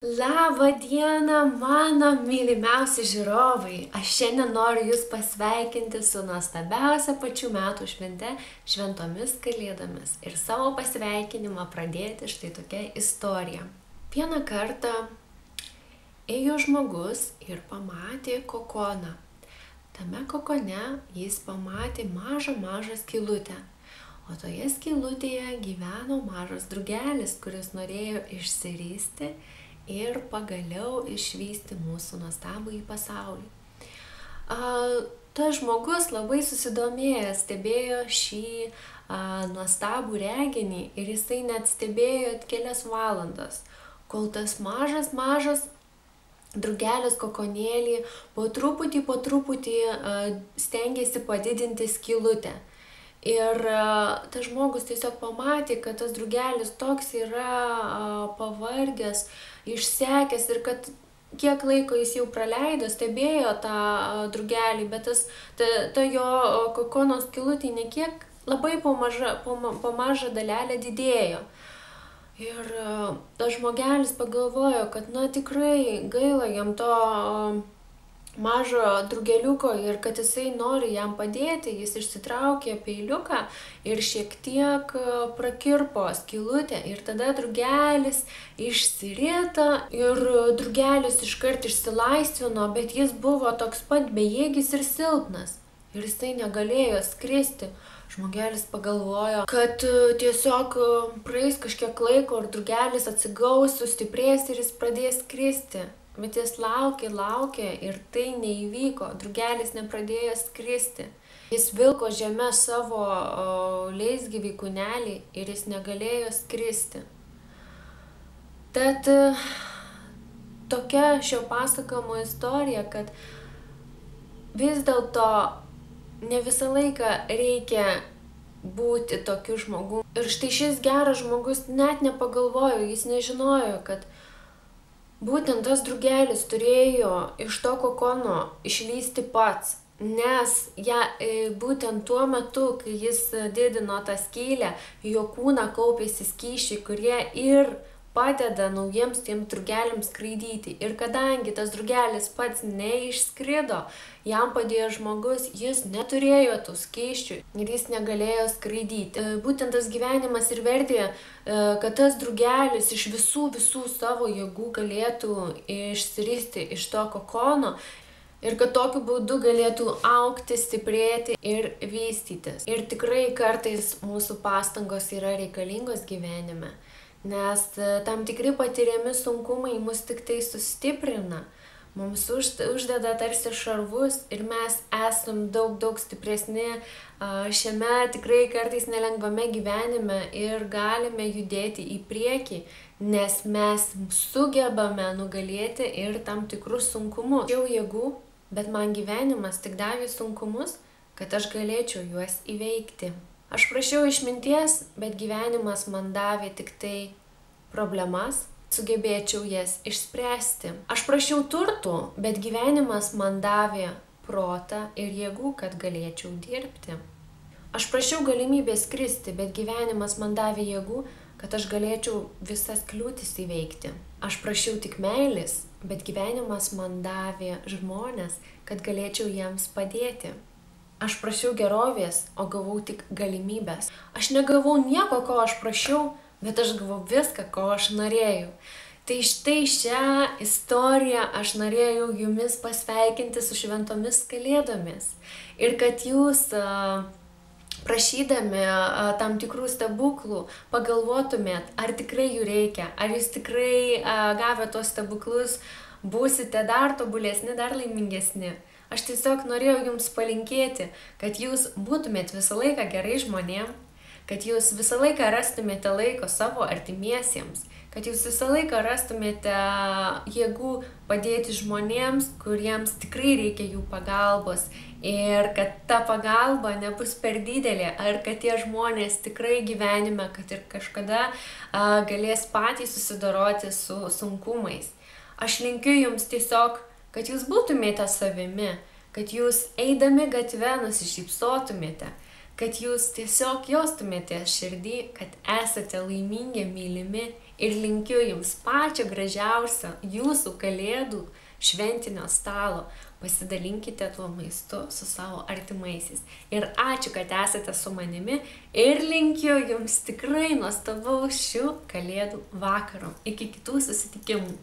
Labą dieną, mano mylimiausi žiūrovai. Aš šiandien noriu Jūs pasveikinti su nuostabiausia pačių metų švente, šventomis kalėdomis. Ir savo pasveikinimą pradėti štai tokia istorija. Vieną kartą ėjo žmogus ir pamatė kokoną. Tame kokone jis pamatė mažą skylutę. O toje skylutėje gyveno mažas drugelis, kuris norėjo išsiristi ir pagaliau išvysti mūsų nuostabųjį pasaulį. Tas žmogus labai susidomėjęs stebėjo šį nuostabų reginį ir jisai net stebėjo kelias valandas, kol tas mažas drugelis kokonėlį po truputį stengėsi padidinti skylutę. Ir tas žmogus tiesiog pamatė, kad tas drugelis toks yra pavargęs, išsekęs ir kad kiek laiko jis jau praleido, stebėjo tą drugelį, bet ta jo kokono skylutė nekiek labai po mažą dalelę didėjo. Ir tas žmogelis pagalvojo, kad tikrai gaila jam to mažo drugeliuko ir kad jisai nori jam padėti. Jis išsitraukė peiliuką ir šiek tiek prakirpo skylutę ir tada drugelis išsirito ir drugelis iškart išsilaisvino, bet jis buvo toks pat bejėgis ir silpnas ir jisai negalėjo skristi. Žmogelis pagalvojo, kad tiesiog praeis kažkiek laiko ir drugelis atsigaus, sustiprės ir jis pradės skristi. Bet jis laukė ir tai neįvyko, drugelis nepradėjo skristi. Jis vilko žemę savo leisgyvį kūnelį ir jis negalėjo skristi. Tad tokia šio pasakojimo istorija, kad vis dėlto ne visą laiką reikia būti tokiu žmogumi. Ir štai šis geras žmogus net nepagalvojo, jis nežinojo, kad būtent tas drugelis turėjo iš to kokono išlysti pats, nes būtent tuo metu, kai jis didino tą skylę, jo kūną kaupėsi skysčiai, kurie ir padeda naujiems tiems drugeliams skraidyti. Ir kadangi tas drugelis pats neišskrido, jam padėjo žmogus, jis neturėjo tų skysčių ir jis negalėjo skraidyti. Būtent tas gyvenimas ir vertė, kad tas drugelis iš visų savo jėgų galėtų išsiristi iš to kokono ir kad tokiu būdu galėtų augti, stiprėti ir vystytis. Ir tikrai kartais mūsų pastangos yra reikalingos gyvenime, nes tam tikri patiriami sunkumai mus tik tai sustiprina, mums uždeda tarsi šarvus ir mes esam daug stipresni šiame tikrai kartais nelengvame gyvenime ir galime judėti į priekį, nes mes sugebame nugalėti ir tam tikrus sunkumus. Jau jėgų, bet man gyvenimas tik davė sunkumus, kad aš galėčiau juos įveikti. Aš prašiau išminties, bet gyvenimas man davė tik tai problemas, sugebėčiau jas išspręsti. Aš prašiau turtų, bet gyvenimas man davė protą ir jėgų, kad galėčiau dirbti. Aš prašiau galimybės skristi, bet gyvenimas man davė jėgų, kad aš galėčiau visas kliūtis įveikti. Aš prašiau tik meilės, bet gyvenimas man davė žmones, kad galėčiau jiems padėti. Aš prašiau gerovės, o gavau tik galimybės. Aš negavau nieko, ko aš prašiau, bet aš gavau viską, ko aš norėjau. Tai štai šią istoriją aš norėjau jumis pasveikinti su šventomis kalėdomis. Ir kad jūs prašydami tam tikrų stebuklų pagalvotumėt, ar tikrai jų reikia, ar jūs tikrai gavę tos stebuklus būsite dar tobulesni, dar laimingesni. Aš tiesiog norėjau jums palinkėti, kad jūs būtumėt visą laiką gerai žmonėm, kad jūs visą laiką rastumėte laiko savo artimiesiems, kad jūs visą laiką rastumėte jėgų padėti žmonėms, kuriems tikrai reikia jų pagalbos ir kad ta pagalba nebus per didelė, ar kad tie žmonės tikrai gyvenime, kad ir kažkada galės patys susidoroti su sunkumais. Aš linkiu jums tiesiog, kad jūs būtumėte savimi, kad jūs eidami gatve nusišypsotumėte, kad jūs tiesiog jaustumėte širdį, kad esate laimingi, mylimi ir linkiu jums pačio gražiausio jūsų kalėdų šventinio stalo. Pasidalinkite tuo maistu su savo artimaisiais. Ir ačiū, kad esate su manimi ir linkiu jums tikrai nuostabaus šių kalėdų vakaro. Iki kitų susitikimų.